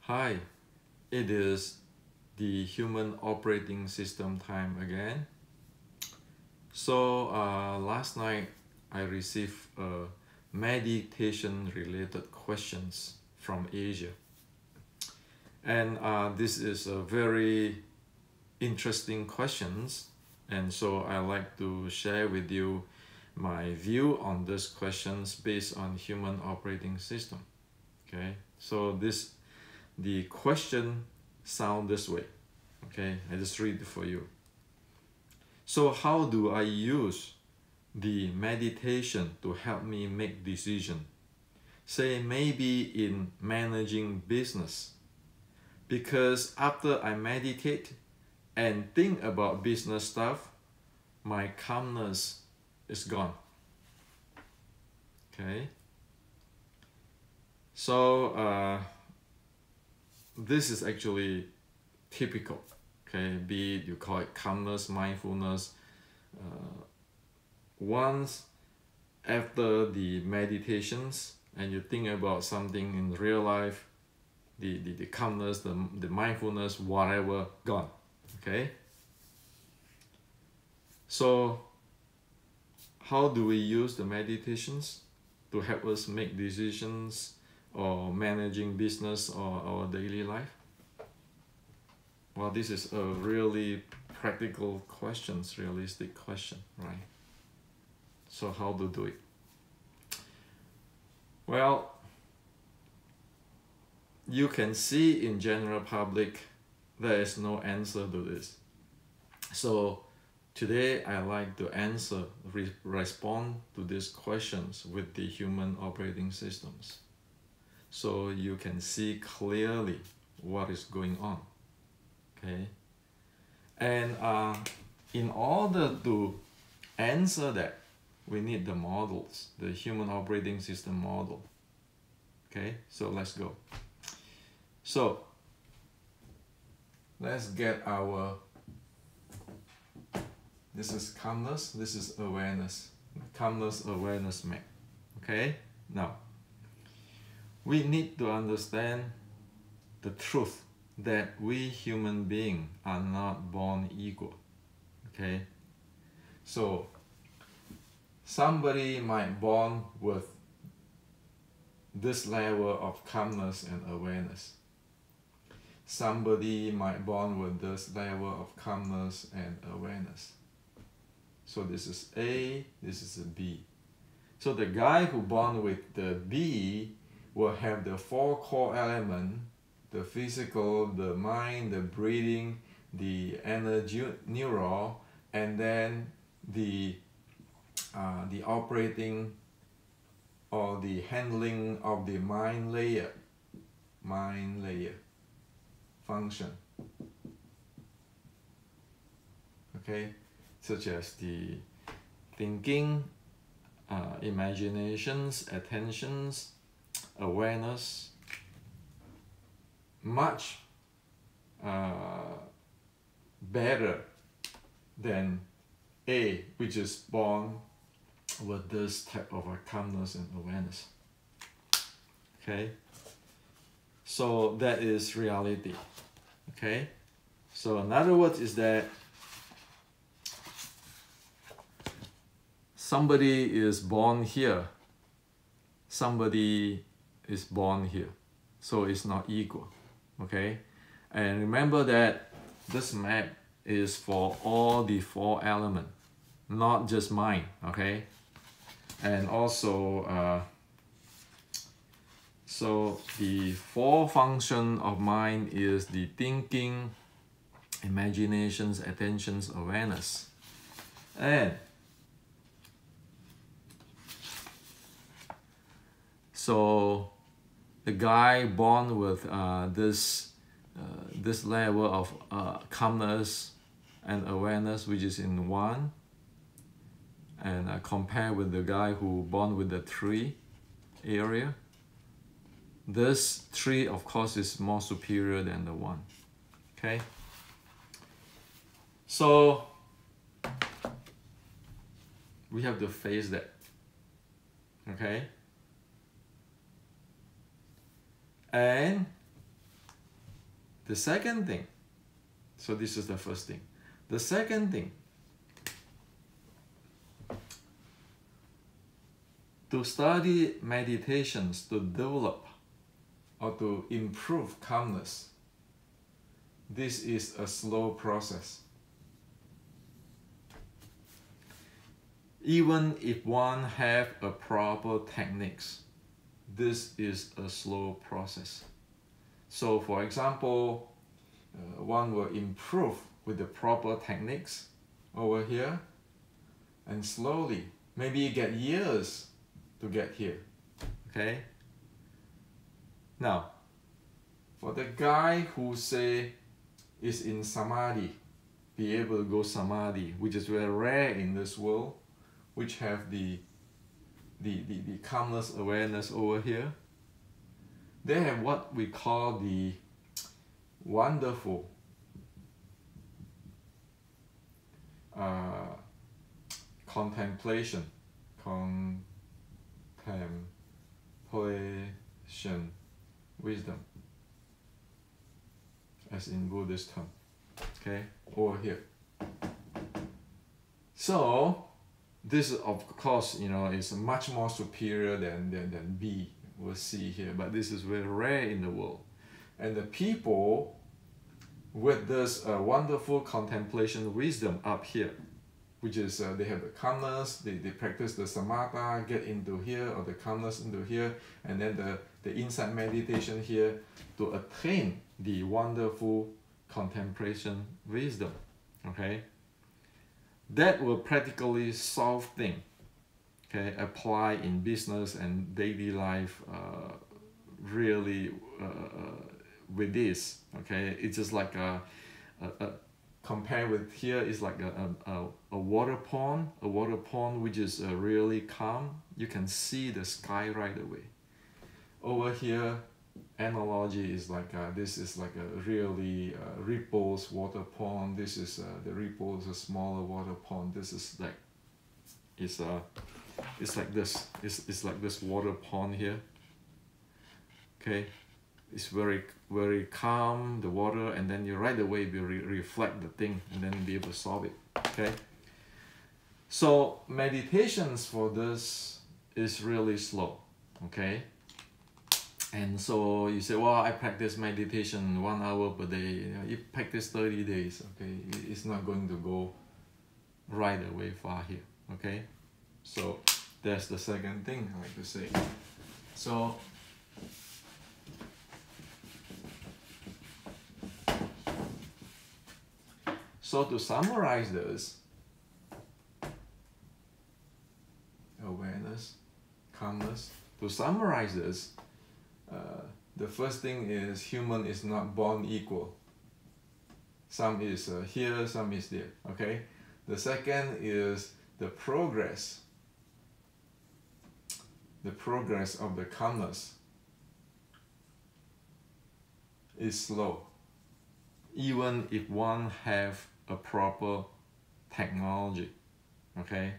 Hi, it is the human operating system time again. So last night I received meditation related questions from Asia, and this is a very interesting questions, and so I like to share with you my view on these questions based on human operating system. Okay, so the question sound this way. Okay, I just read it for you. So how do I use the meditation to help me make decision? Say maybe in managing business. Because after I meditate and think about business stuff, my calmness is gone. Okay. So this is actually typical. Okay, be it you call it calmness, mindfulness. Once after the meditations and you think about something in real life, the calmness, the mindfulness, whatever, gone. Okay. So how do we use the meditations to help us make decisions or managing business or our daily life? Well, this is a really practical question, realistic question, right? So how to do it? Well, you can see in general public there is no answer to this. So today I like to answer, respond to these questions with the human operating systems. So you can see clearly what is going on. Okay. And in order to answer that, we need the models, the human operating system model. Okay, so let's go. So let's get our, this is calmness, this is awareness, calmness awareness map. Okay, now we need to understand the truth that we human beings are not born equal. Okay, so somebody might born with this level of calmness and awareness. Somebody might born with this level of calmness and awareness. So this is A, this is a B. So the guy who born with the B will have the four core elements: the physical, the mind, the breathing, the energy neural, and then the operating or the handling of the mind layer function. Okay, such as the thinking, imaginations, attentions, awareness, much better than A, which is born with this type of calmness and awareness. Okay, so that is reality. Okay, so in other words is that somebody is born here, somebody is born here, so it's not equal. Okay, and remember that this map is for all the four elements, not just mind. Okay, and also so the four function of mind is the thinking, imaginations, attentions, awareness. And so the guy born with this level of calmness and awareness, which is in 1, and compare with the guy who born with the 3 area. This 3, of course, is more superior than the 1. Okay, so we have to face that. Okay, and The second thing, so this is the first thing. The second thing, to study meditations to develop or to improve calmness, this is a slow process. Even if one have a proper techniques, this is a slow process. So for example, one will improve with the proper techniques over here, and slowly, maybe you get years to get here, okay? Now, for the guy who say is in samadhi, be able to go samadhi, which is very rare in this world, which have the calmness awareness over here, they have what we call the wonderful contemplation wisdom, as in Buddhist term, okay, over here. So this, of course, you know, is much more superior than B we'll see here, but this is very rare in the world. And the people with this wonderful contemplation wisdom up here, which is they have the calmness, they practice the samatha, get into here, or the calmness into here, and then the insight meditation here to attain the wonderful contemplation wisdom, okay? That will practically solve things, okay? Apply in business and daily life really with this, okay? It's just like compare with here is like a water pond which is really calm. You can see the sky right away. Over here, analogy is like this is like a really ripples water pond. This is the ripples, a smaller water pond. This is like it's like this. It's like this water pond here. Okay, it's very calm, the water, and then you right away will reflect the thing and then be able to solve it. Okay, so meditations for this is really slow. Okay, and so you say, well, I practice meditation 1 hour per day. You know, you practice 30 days. Okay, it's not going to go right away far here. Okay, so that's the second thing I like to say. So to summarize this, awareness, calmness, to summarize this, the first thing is human is not born equal. Some is here, some is there, okay? The second is the progress of the calmness is slow, even if one have a proper technology, okay?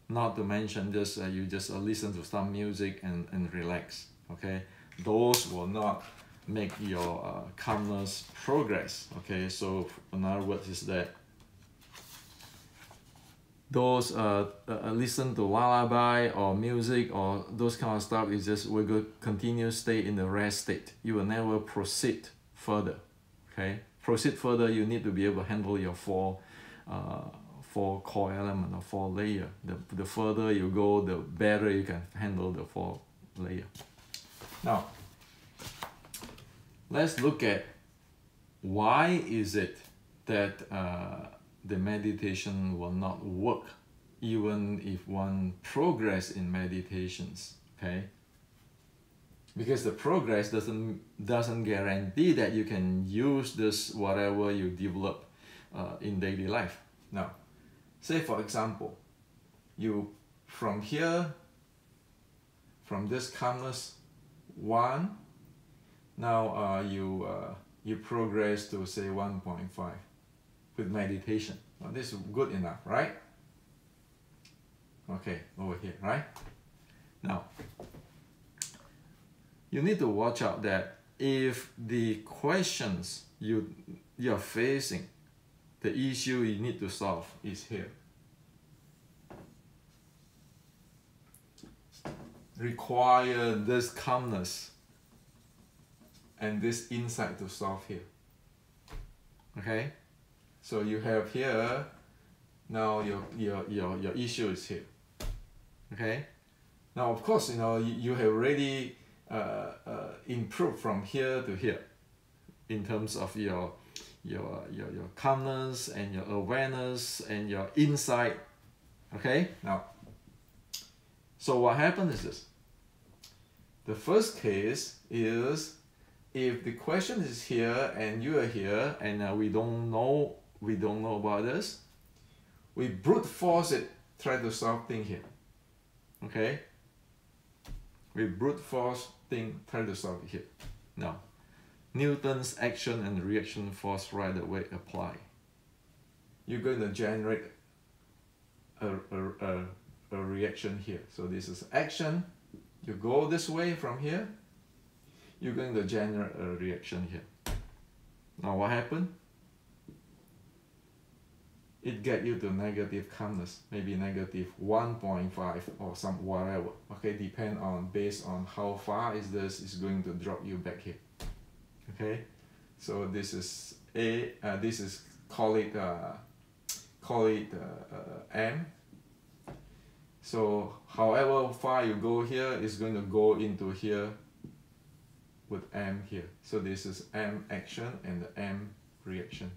Not to mention just you just listen to some music and relax, okay? Those will not make your calmness progress, okay? So in other words is that those listen to lullaby or music or those kind of stuff is just we will continue stay in the rest state. You will never proceed further, okay? Proceed further, you need to be able to handle your four core element or 4 layer. The further you go, the better you can handle the 4 layer. Now, let's look at why is it that the meditation will not work even if one progress in meditations, okay? Because the progress doesn't guarantee that you can use this whatever you develop in daily life. Now, say for example, you from here, from this calmness 1, now you progress to say 1.5 with meditation. Now this is good enough, right? Okay, over here, right? Now, you need to watch out that if the questions you're facing, the issue you need to solve is here. Require this calmness and this insight to solve here. Okay? So you have here, now your issue is here. Okay? Now of course, you have already improved from here to here in terms of your calmness and your awareness and your insight. Okay? Now, so what happens is this. The first case is if the question is here and you are here and we don't know about this, we brute force it, try to solve thing here. Okay? We brute force thing, try to solve it here. Now, Newton's action and reaction force right away apply. You're going to generate a reaction here. So this is action. You go this way from here, you're going to generate a reaction here. Now what happened? It get you to negative calmness, maybe negative 1.5 or some whatever. Okay, based on how far is this is going to drop you back here. Okay, so this is call it M. So however far you go here is going to go into here with M here. So this is M action and the M reaction.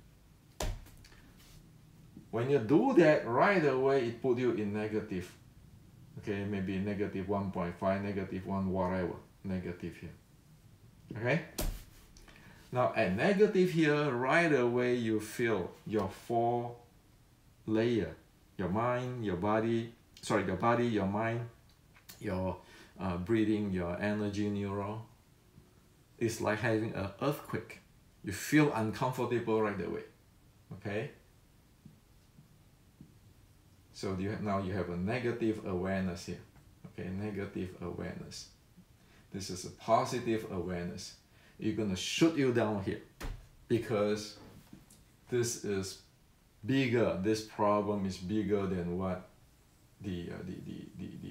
When you do that, right away it put you in negative. Okay, maybe negative 1.5, negative 1, whatever, negative here. Okay? Now at negative here, right away you feel your 4 layer, your mind, your body, your mind, your breathing, your energy neuron. It's like having an earthquake. You feel uncomfortable right away. Okay? So now you have a negative awareness here. Okay, negative awareness. This is a positive awareness. You're gonna shoot you down here because this is bigger. This problem is bigger than what the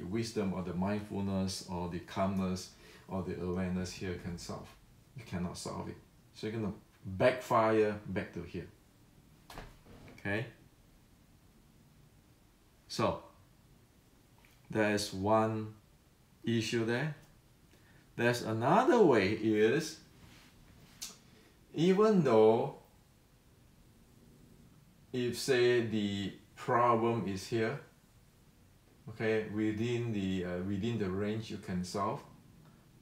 wisdom or the mindfulness or the calmness or the awareness here can solve. You cannot solve it. So you're gonna backfire back to here. Okay? So there's one issue there. There's another way is, even though if say the problem is here, okay, within the range you can solve,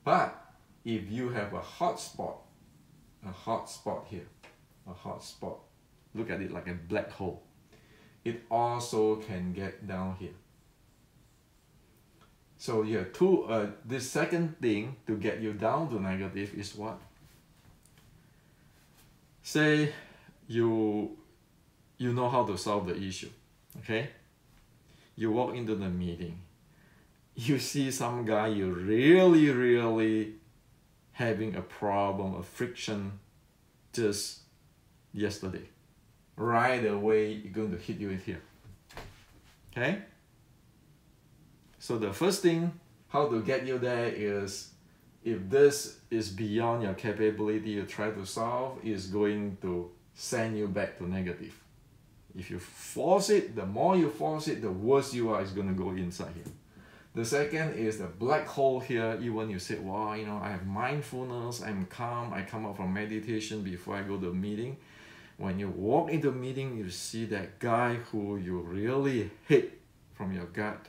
but if you have a hot spot here, a hot spot, look at it like a black hole, it also can get down here. So you have two, this second thing to get you down to negative is what? Say you know how to solve the issue, okay? You walk into the meeting, you see some guy you really having a problem, a friction just yesterday. Right away, it's going to hit you in here, okay? So the first thing, how to get you there is, if this is beyond your capability you try to solve, is going to send you back to negative. If you force it, the more you force it, the worse you are, it's going to go inside here. The second is the black hole here. Even you say, wow, I have mindfulness, I'm calm, I come out from meditation before I go to a meeting. When you walk into a meeting, you see that guy who you really hate from your gut,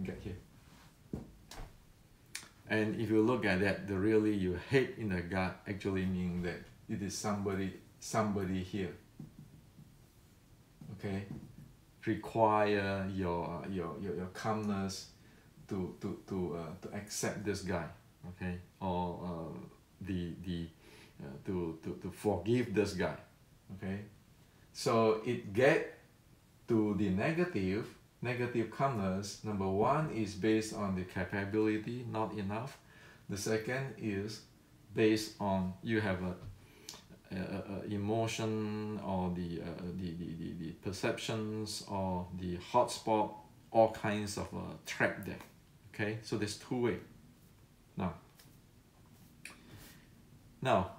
get here. And if you look at that, the really you hate in the gut actually means that it is somebody here. Okay, require your calmness to accept this guy. Okay, or to forgive this guy. Okay, so it get to the negative calmness. Number one is based on the capability, not enough. The second is based on you have a emotion or the perceptions or the hotspot, all kinds of track there. Okay, so there's two way. Now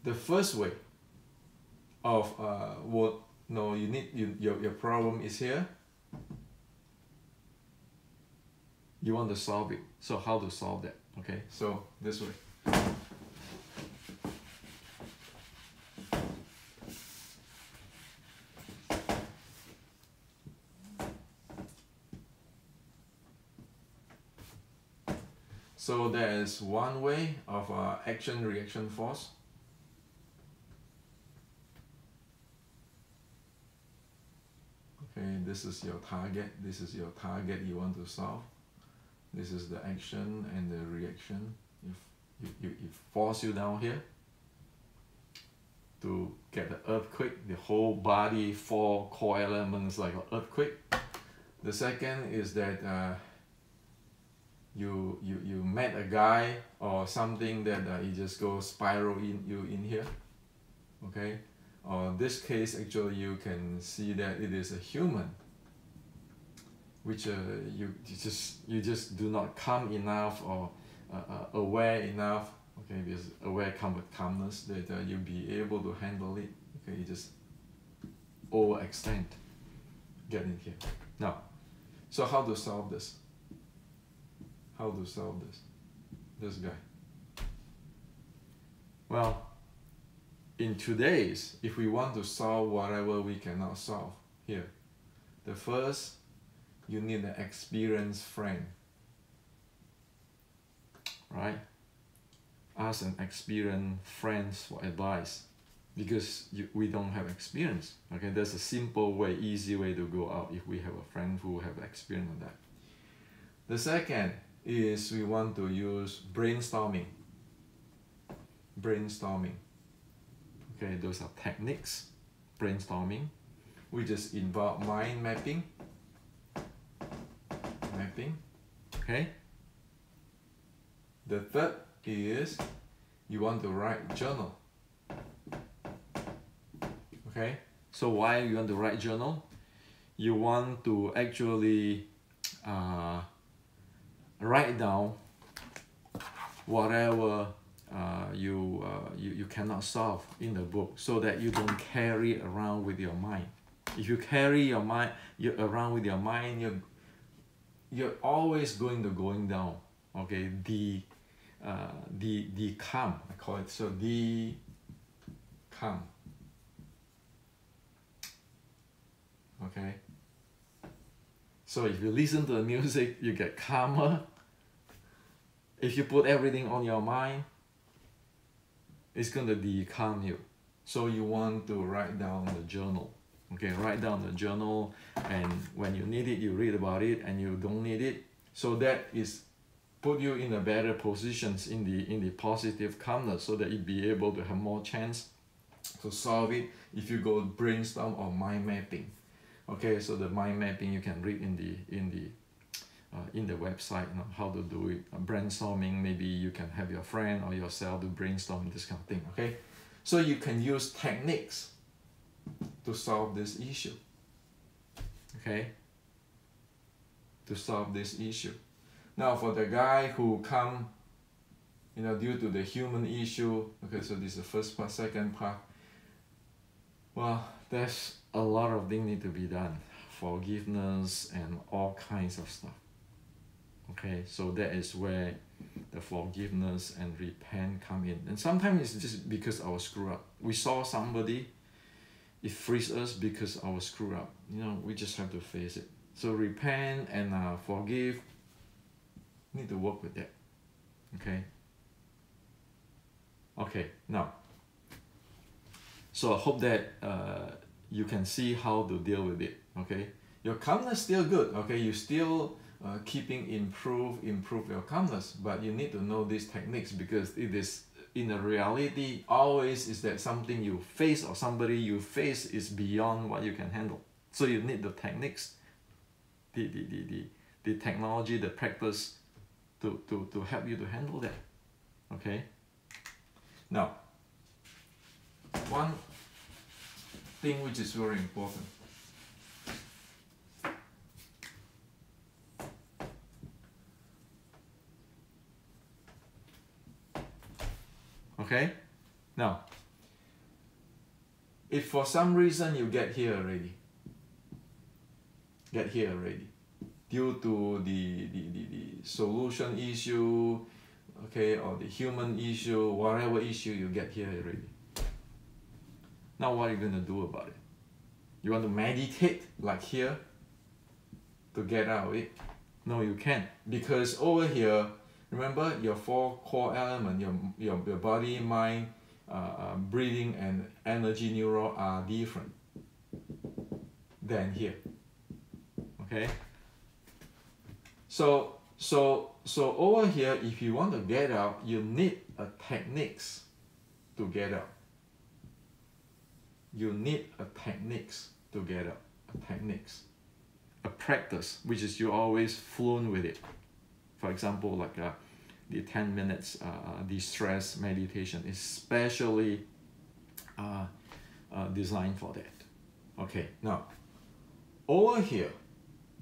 the first way of your problem is here. You want to solve it. So how to solve that? Okay, so this way. So there is one way of action-reaction force. Okay, this is your target. This is your target you want to solve. This is the action and the reaction. It force you down here to get the earthquake. The whole body, 4 core elements like an earthquake. The second is that you met a guy or something that you just go spiral in here. Okay, or this case actually you can see that it is a human, which you just do not calm enough or aware enough. Okay, because aware come with calmness, that you'll be able to handle it. Okay, you just overextend, get in here. Now, so how to solve this? How to solve this guy? Well, in today's, if we want to solve whatever we cannot solve here, the first, you need an experienced friend, right? Ask an experienced friends for advice, because we don't have experience. Okay, there's a simple way, easy way to go out if we have a friend who have experience on that. The second is we want to use brainstorming. Okay, those are techniques. Brainstorming, we just involve mind mapping. Okay. The third is you want to write journal. Okay, so why you want to write journal? You want to actually write down whatever you cannot solve in the book, so that you don't carry it around with your mind. If you carry your mind around with your mind, you're always going down. Okay, the calm, I call it. So the calm. Okay. So if you listen to the music, you get calmer. If you put everything on your mind, it's going to de-calm you. So you want to write down the journal. Okay, write down the journal, and when you need it, you read about it, and you don't need it. So that is put you in a better positions in the positive calmness, so that you'll be able to have more chance to solve it if you go brainstorm or mind mapping. Okay, so the mind mapping you can read in the website, you know, how to do it. Brainstorming, maybe you can have your friend or yourself to brainstorm this kind of thing. Okay, so you can use techniques to solve this issue. Okay, to solve this issue. Now for the guy who come, you know, due to the human issue. Okay, so this is the first part. Second part, well, there's a lot of things need to be done. Forgiveness and all kinds of stuff. Okay, so that is where the forgiveness and repent come in. And sometimes it's just because our screw up. We saw somebody, it frees us because our screw up. You know, we just have to face it. So repent and forgive. Need to work with that. Okay. Okay, now. So I hope that you can see how to deal with it. Okay, your calmness still good. Okay, you still keeping improve your calmness, but you need to know these techniques, because it is in the reality always is that something you face or somebody you face is beyond what you can handle. So you need the techniques, the technology, the practice to help you to handle that. Okay. Now, one thing which is very important. Okay. Now, if for some reason you get here already, due to the solution issue, okay, or the human issue, whatever issue you get here already. Now what are you going to do about it? You want to meditate like here to get out of it? No, you can't, because over here, remember your four core elements, your body, mind, breathing and energy neuron are different than here. Okay, so over here, if you want to get out, you need a techniques to get out. You need a techniques to get out, a practice, which is you always flown with it. For example, like the 10 minutes de-stress meditation is specially designed for that. Okay, now over here,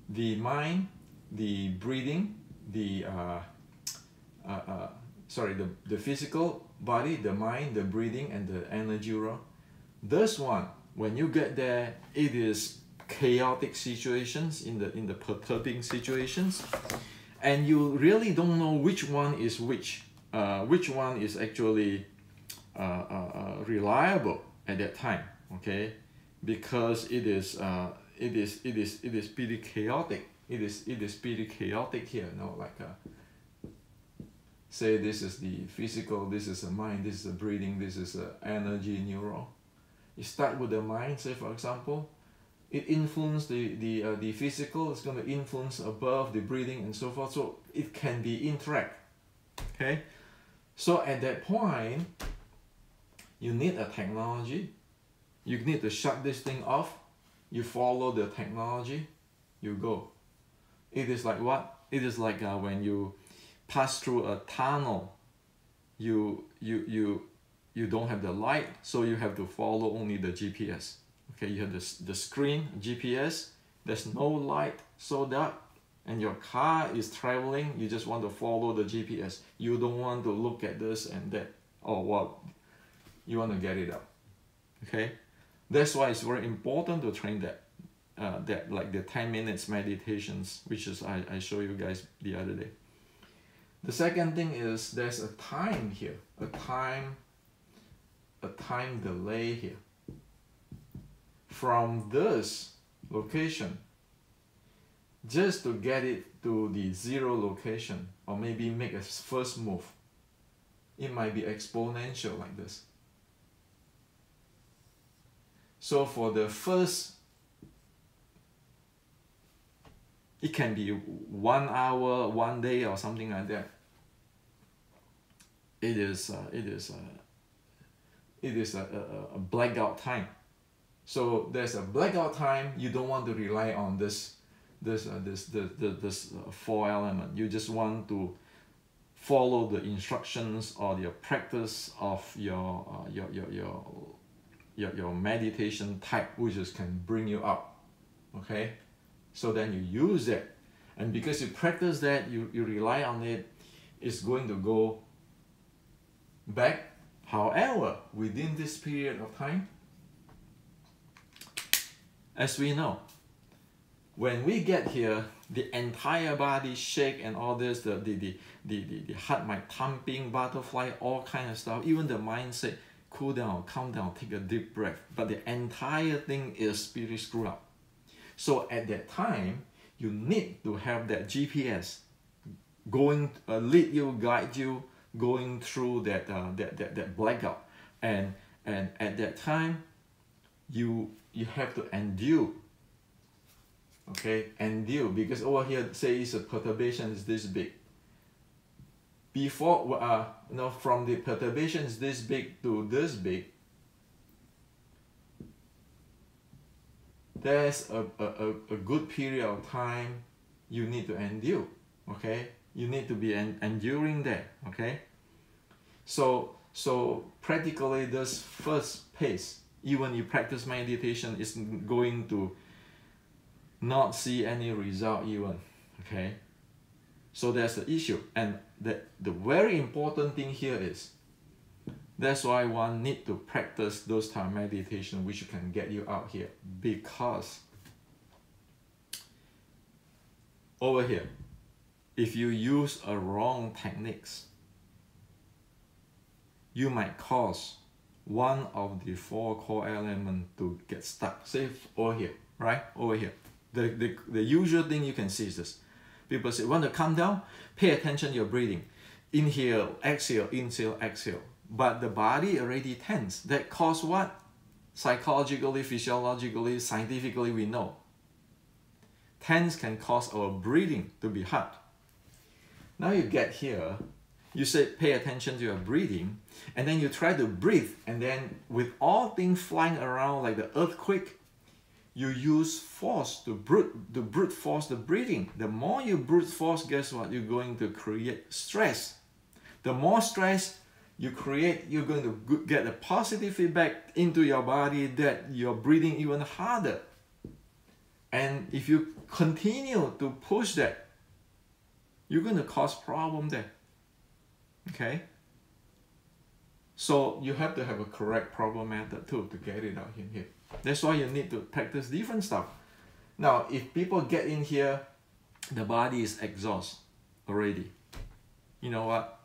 the mind, the breathing, the physical body, the mind, the breathing, and the energy neuron. This one, when you get there, it is chaotic situations, in the perturbing situations, and you really don't know which one is which one is actually reliable at that time. Okay, because it is pretty chaotic. It is pretty chaotic here. No, like say this is the physical, this is the mind, this is the breathing, this is the energy neuron. You start with the mind, say for example, it influences the physical, it's going to influence above the breathing and so forth, so it can be interact. Okay, so at that point, you need a technology. You need to shut this thing off. You follow the technology, you go. It is like what? It is like when you pass through a tunnel, you don't have the light, so you have to follow only the GPS. Okay, you have the screen, GPS, there's no light, so dark, and your car is traveling, you just want to follow the GPS. You don't want to look at this and that, or what, you want to get it out. Okay, that's why it's very important to train that, like the 10 minutes meditations, which is I show you guys the other day. The second thing is there's a time here, a time delay here. From this location, just to get it to the zero location, or maybe make a first move, it might be exponential like this. So for the first, it can be 1 hour, 1 day, or something like that. It is a blackout time. So there's a blackout time. You don't want to rely on this four element. You just want to follow the instructions or your practice of your meditation type, which is can bring you up. Okay, so then you use it, and because you practice that, you rely on it, it's going to go back. However, within this period of time, as we know, when we get here, the entire body shake and all this, the heart might thumping, butterfly, all kind of stuff. Even the mindset, cool down, calm down, take a deep breath. But the entire thing is pretty screwed up. So at that time, you need to have that GPS going, lead you, guide you, going through that blackout, and at that time, you have to endure. Okay, endure, because over here says the perturbation is this big. Before from the perturbation is this big to this big, there's a good period of time you need to endure. Okay, you need to be enduring that. Okay, So practically this first pace, even you practice meditation, is going to not see any result even, okay? So that's the issue. And the very important thing here is, that's why one need to practice those type of meditation which can get you out here. Because over here, if you use a wrong techniques, you might cause one of the 4 core elements to get stuck. Say over here, right? Over here. The usual thing you can see is this. People say, want to calm down? Pay attention to your breathing. Inhale, exhale, inhale, exhale. But the body already tense. That cause what? Psychologically, physiologically, scientifically, we know. Tense can cause our breathing to be hard. Now you get here, you say pay attention to your breathing, and then you try to breathe, and then with all things flying around like the earthquake, you use force to brute force the breathing. The more you brute force, guess what? You're going to create stress. The more stress you create, you're going to get a positive feedback into your body that you're breathing even harder. And if you continue to push that, you're going to cause problem there. Okay? So you have to have a correct problem method too to get it out in here. That's why you need to practice different stuff. Now, if people get in here, the body is exhausted already. You know what?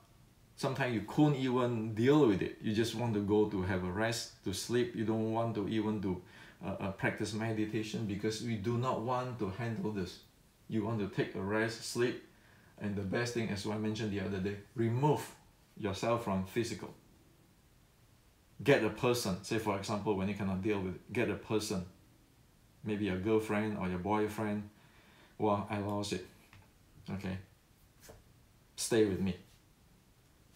Sometimes you couldn't even deal with it. You just want to go to have a rest, to sleep. You don't want to even do practice meditation because we do not want to handle this. You want to take a rest, sleep, and the best thing, as I mentioned the other day, remove yourself from physical. Get a person, say for example, when you cannot deal with it, get a person, maybe your girlfriend or your boyfriend. Well, I lost it. Okay. Stay with me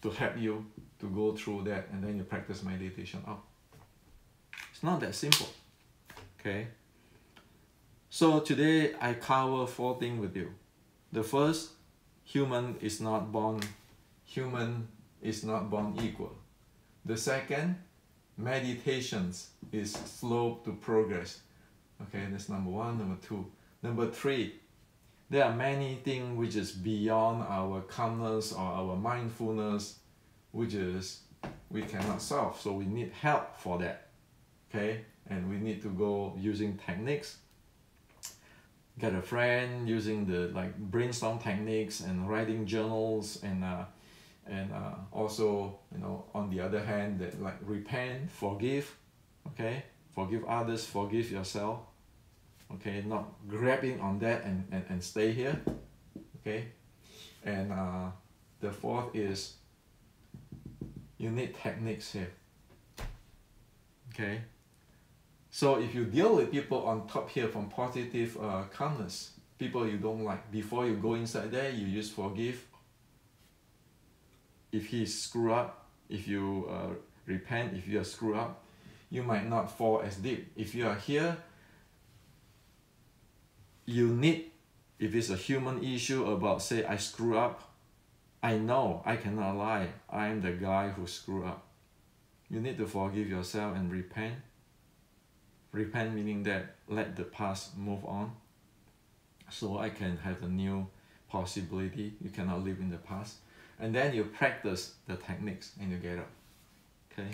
to help you to go through that, and then you practice meditation out. It's not that simple. Okay. So today I cover 4 things with you. The first, human is not born equal. The second, meditations is slow to progress. Okay, that's number 1. Number 2. Number 3, there are many things which is beyond our calmness or our mindfulness, which is we cannot solve. So we need help for that. Okay, and we need to go using techniques. Get a friend using the brainstorm techniques and writing journals, and also, you know, on the other hand, that repent, forgive. Okay, forgive others, forgive yourself. Okay, not grabbing on that and stay here. Okay, and the 4th is you need techniques here. Okay, so if you deal with people on top here from positive calmness, people you don't like, before you go inside there, you just forgive. If he screw up, if you repent, if you are screwed up, you might not fall as deep. If you are here, you need, if it's a human issue about, say, I screw up, I know, I cannot lie, I am the guy who screwed up. You need to forgive yourself and repent. Repent meaning that let the past move on, so I can have a new possibility. You cannot live in the past. And then you practice the techniques and you get up. Okay.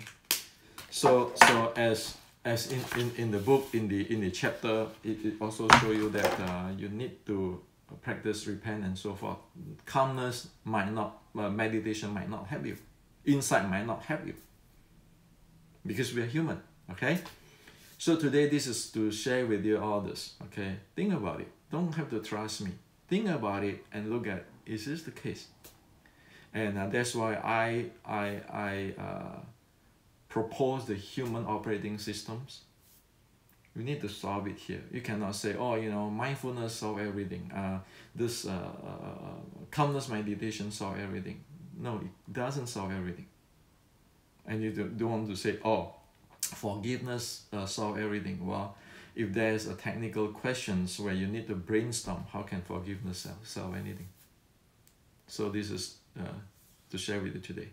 So as in the book, in the chapter, it also show you that you need to practice, repent, and so forth. Calmness might not, meditation might not help you. Insight might not help you, because we are human. Okay. So today this is to share with you all this. Okay. Think about it. Don't have to trust me. Think about it and look at, is this the case? And that's why I propose the human operating systems. We need to solve it here. You cannot say, oh, you know, mindfulness solve everything. This calmness meditation solve everything. No, it doesn't solve everything. And you don't want to say, oh, forgiveness solve everything. Well, if there's a technical questions where you need to brainstorm, how can forgiveness solve anything? So this is to share with you today.